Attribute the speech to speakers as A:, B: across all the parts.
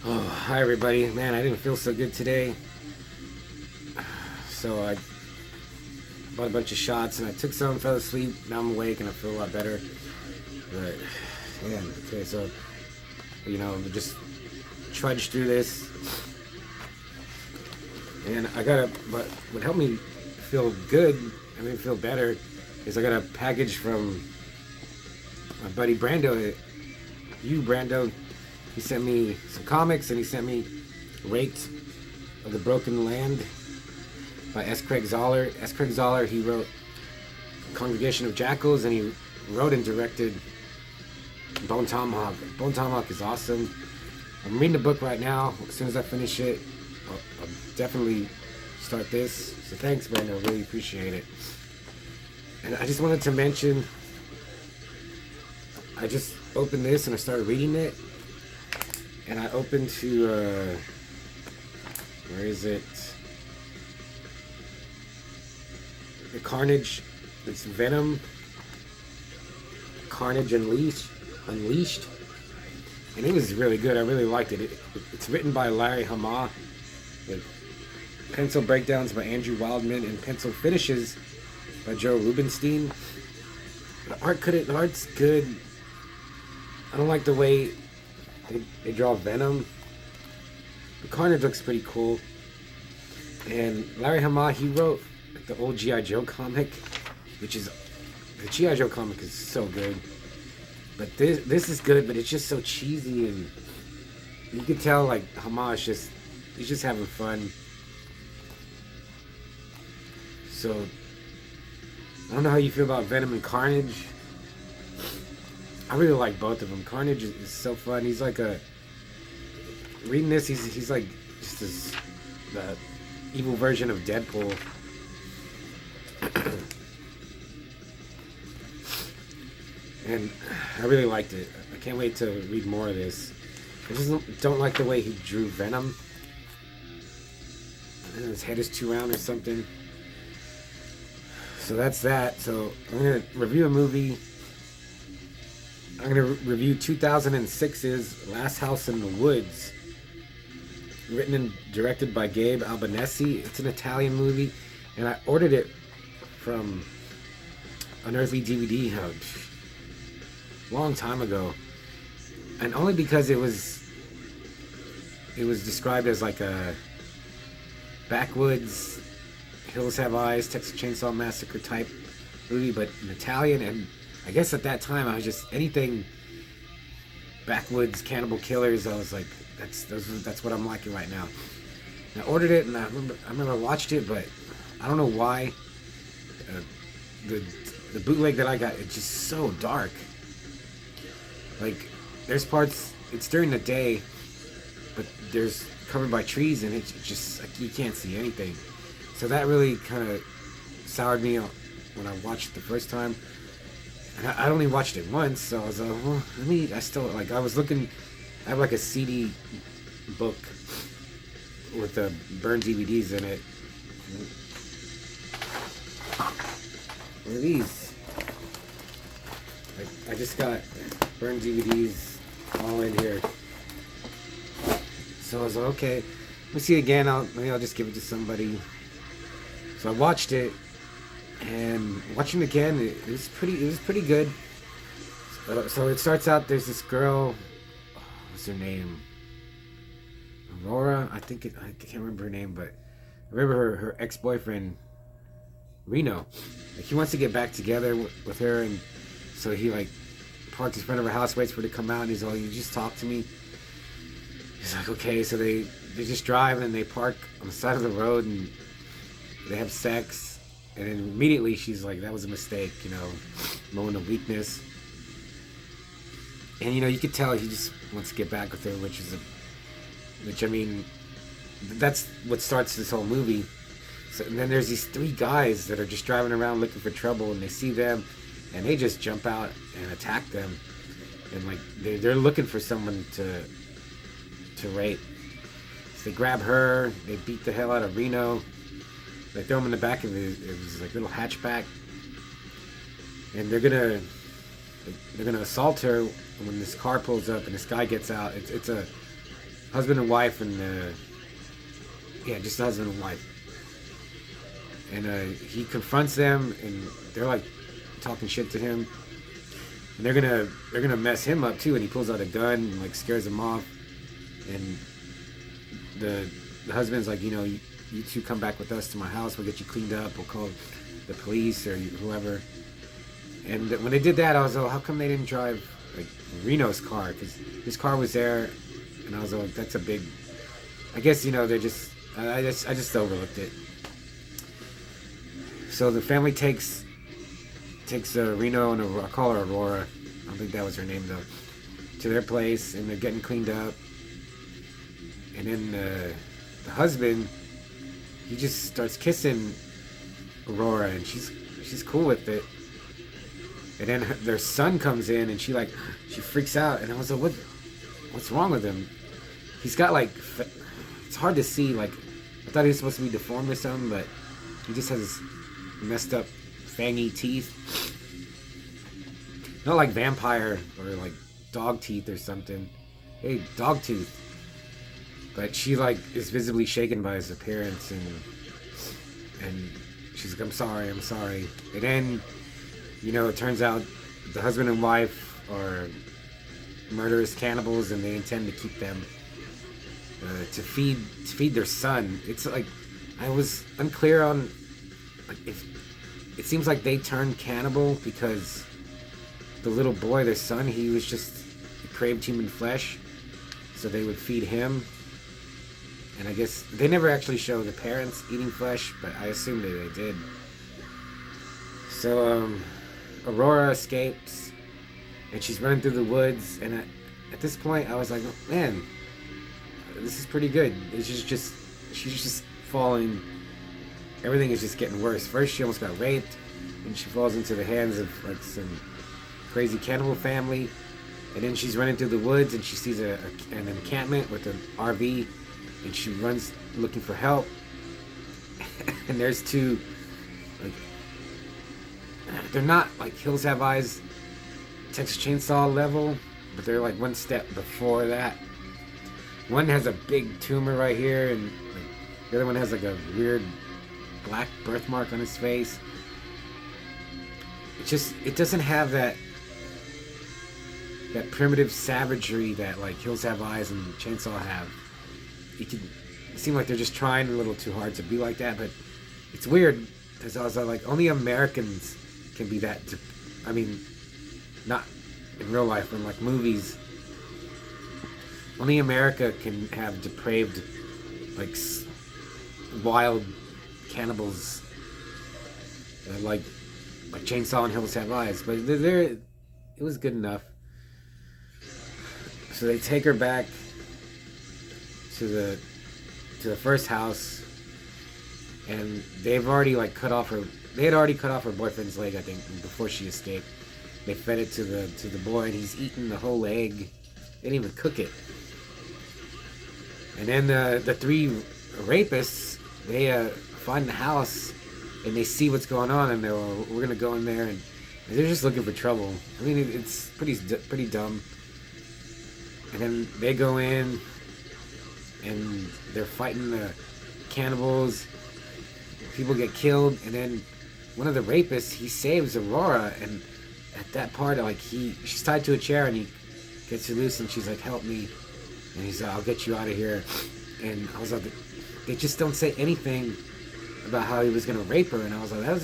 A: Oh, hi everybody. Man, I didn't feel so good today. So I bought a bunch of shots and I took some, fell asleep. Now I'm awake and I feel a lot better. But, man, okay, so, just trudge through this. And but what helped me feel good, feel better, is I got a package from my buddy Brando. Brando, he sent me some comics and he sent me Raked of the Broken Land by S. Craig Zoller. S. Craig Zoller, he wrote Congregation of Jackals, and he wrote and directed Bone Tomahawk. Bone Tomahawk is awesome. I'm reading the book right now. As soon as I finish it, I'll definitely start this. So thanks, Brandon. I really appreciate it. And I just wanted to mention, I just opened this and I started reading it. And I opened to, where is it? The Carnage, it's Venom, Carnage Unleashed, and it was really good. I really liked it. It's written by Larry Hama, with pencil breakdowns by Andrew Wildman, and pencil finishes by Joe Rubenstein. The art's good. I don't like the way they draw Venom. The Carnage looks pretty cool. And Larry Hama, he wrote the old G.I. Joe comic, which is, the G.I. Joe comic is so good. But this is good, but it's just so cheesy, and you can tell like Hama is he's just having fun. So I don't know how you feel about Venom and Carnage. I really like both of them. Carnage is so fun. He's like reading this, he's like just the evil version of Deadpool. And I really liked it. I can't wait to read more of this. I just don't like the way he drew Venom. His head is too round or something. So that's that. So I'm going to review a movie. I'm going to review 2006's Last House in the Woods. Written and directed by Gabe Albanesi. It's an Italian movie. And I ordered it from Unearthly DVD a long time ago. And only because it was described as like a backwoods, Hills Have Eyes, Texas Chainsaw Massacre type movie, but in Italian. And I guess at that time I was just anything backwoods cannibal killers. I was like, that's what I'm liking right now. And I ordered it, and I remember I watched it, but I don't know why. The bootleg that I got, it's just so dark. Like, there's parts, it's during the day, but there's covered by trees, and it's just like you can't see anything. So that really kind of soured me out when I watched it the first time. And I only watched it once, so I was like, well, I have like a CD book with burned DVDs in it. What are these? I just got burned DVDs all in here. So I was like, okay, let me see it again. Maybe I'll just give it to somebody. So I watched it, and watching it again, it was pretty good. So it starts out. There's this girl. What's her name? Aurora. I can't remember her name, but I remember her ex-boyfriend, Reno. Like, he wants to get back together with her, and so he like parks in front of her house, waits for her to come out, and he's all, "You just talk to me." He's like, okay. So they just drive, and they park on the side of the road, and they have sex, and then immediately she's like, "That was a mistake," moment of weakness. And you could tell he just wants to get back with her, which that's what starts this whole movie. So, and then there's these three guys that are just driving around looking for trouble, and they see them, and they just jump out and attack them, and like they're looking for someone to rape. So they grab her, they beat the hell out of Reno, they throw him in the back of his like little hatchback, and they're gonna assault her when this car pulls up and this guy gets out. It's husband and wife, and yeah, just the husband and wife. And he confronts them, and they're like talking shit to him, and they're gonna mess him up too. And he pulls out a gun and like scares them off, and the husband's like, you two come back with us to my house. We'll get you cleaned up. We'll call the police or whoever. And when they did that, I was like, how come they didn't drive like Reno's car? Because his car was there, and I was like, that's a big. I guess they're just. I just overlooked it. So the family takes Reno and I call her Aurora. I don't think that was her name though. To their place, and they're getting cleaned up. And then the husband, he just starts kissing Aurora, and she's cool with it. And then their son comes in, and she freaks out, and I was like, what's wrong with him? He's got like, it's hard to see. Like, I thought he was supposed to be deformed or something, but he just has messed up fangy teeth. Not like vampire or like dog teeth or something. Hey, dog tooth. But she like is visibly shaken by his appearance, and she's like, I'm sorry. And then, it turns out the husband and wife are murderous cannibals, and they intend to keep them to feed their son. It's like I was unclear on like if it seems like they turned cannibal because the little boy, their son, he craved human flesh, so they would feed him. And I guess they never actually show the parents eating flesh, but I assume that they did. So Aurora escapes, and she's running through the woods. And at this point, I was like, oh, man, this is pretty good. It's just she's just falling. Everything is just getting worse. First, she almost got raped, and she falls into the hands of like some crazy cannibal family. And then she's running through the woods, and she sees an encampment with an RV. And she runs looking for help. And there's two, like, they're not like Hills Have Eyes, Texas Chainsaw level, but they're like one step before that. One has a big tumor right here, and like, the other one has like a weird black birthmark on his face. It doesn't have that primitive savagery that like Hills Have Eyes and Chainsaw have. It seem like they're just trying a little too hard to be like that, but it's weird because I was like, only Americans can be that. I mean, not in real life, but in like movies. Only America can have depraved, like wild cannibals, like Chainsaw and Hills Have Eyes. But it was good enough. So they take her back to the first house, and they've already like cut off her. They had already cut off her boyfriend's leg, I think, before she escaped. They fed it to the boy, and he's eaten the whole leg. They didn't even cook it. And then the three rapists, they find the house, and they see what's going on, and we're gonna go in there, and they're just looking for trouble. I mean, it's pretty dumb. And then they go in, and they're fighting the cannibals. People get killed, and then one of the rapists, he saves Aurora, and at that part, like she's tied to a chair, and he gets her loose, and she's like, "Help me!" And he's like, "I'll get you out of here." And I was like, they just don't say anything about how he was gonna rape her, and I was like, I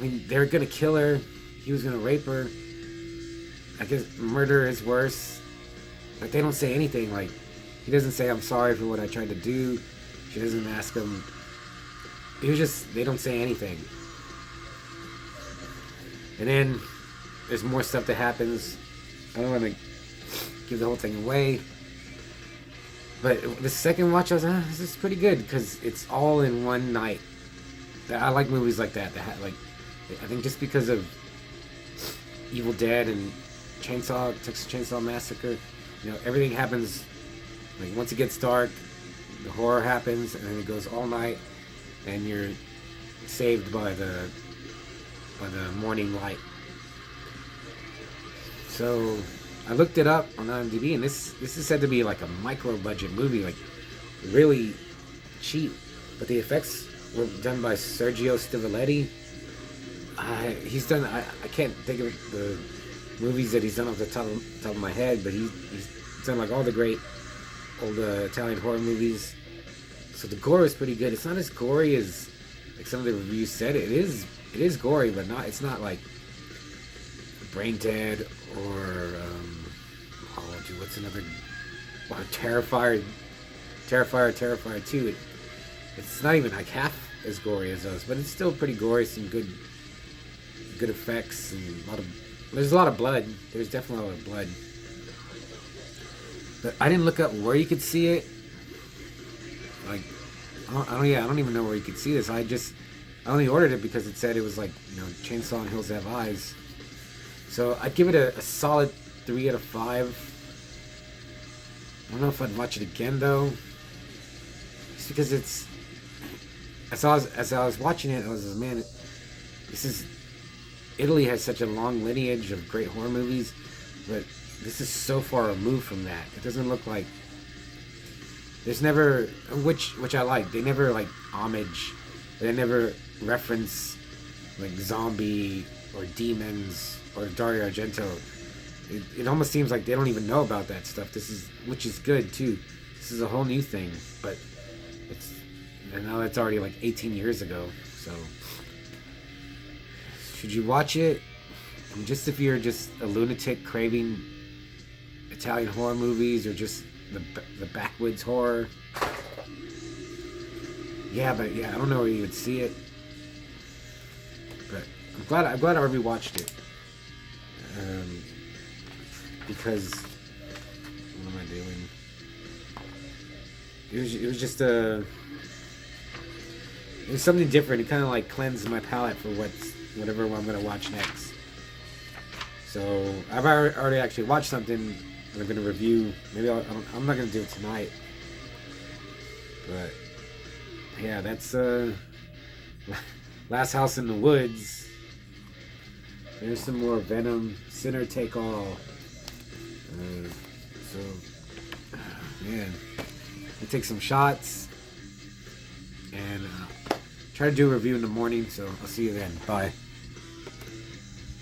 A: mean, they're gonna kill her. He was gonna rape her. I guess murder is worse, but they don't say anything. Like, he doesn't say, "I'm sorry for what I tried to do." She doesn't ask him. They don't say anything. And then there's more stuff that happens. I don't want to give the whole thing away. But the second watch, I was like, this is pretty good because it's all in one night. I like movies like that. I think just because of Evil Dead and Texas Chainsaw Massacre, everything happens. Like, once it gets dark, the horror happens, and then it goes all night, and you're saved by the morning light. So I looked it up on IMDb, and this is said to be like a micro budget movie, like really cheap. But the effects were done by Sergio Stivoletti. He's done. I can't think of the movies that he's done off the top of my head, but he's done like all the great old Italian horror movies. So the gore is pretty good. It's not as gory as like some of the reviews said. It is gory, but not. It's not like Brain Dead or what's another? Wow, Terrifier 2. It's not even like half as gory as those, but it's still pretty gory. Some good effects and there's a lot of blood. There's definitely a lot of blood. But I didn't look up where you could see it. Like, I don't even know where you could see this. I only ordered it because it said it was like, Chainsaw and Hills Have Eyes. So I'd give it a solid 3 out of 5. I don't know if I'd watch it again though. Just because it's, as I was watching it, I was like, man, Italy has such a long lineage of great horror movies, but this is so far removed from that. It doesn't look like there's never, which I like. They never like homage. They never reference like zombie or demons or Dario Argento. It almost seems like they don't even know about that stuff. Which is good too. This is a whole new thing, but and now it's already like 18 years ago. So should you watch it? Just if you're just a lunatic craving Italian horror movies or just the backwoods horror. Yeah, I don't know where you would see it. But I'm glad I rewatched it. Because what am I doing? It was just it was something different. It kind of like cleansed my palate for whatever I'm gonna watch next. So I've already actually watched something that I'm gonna review. Maybe I'm not gonna do it tonight. But yeah, that's Last House in the Woods. There's some more Venom. Sinner Take All. Man, I take some shots and try to do a review in the morning. So I'll see you then. Bye.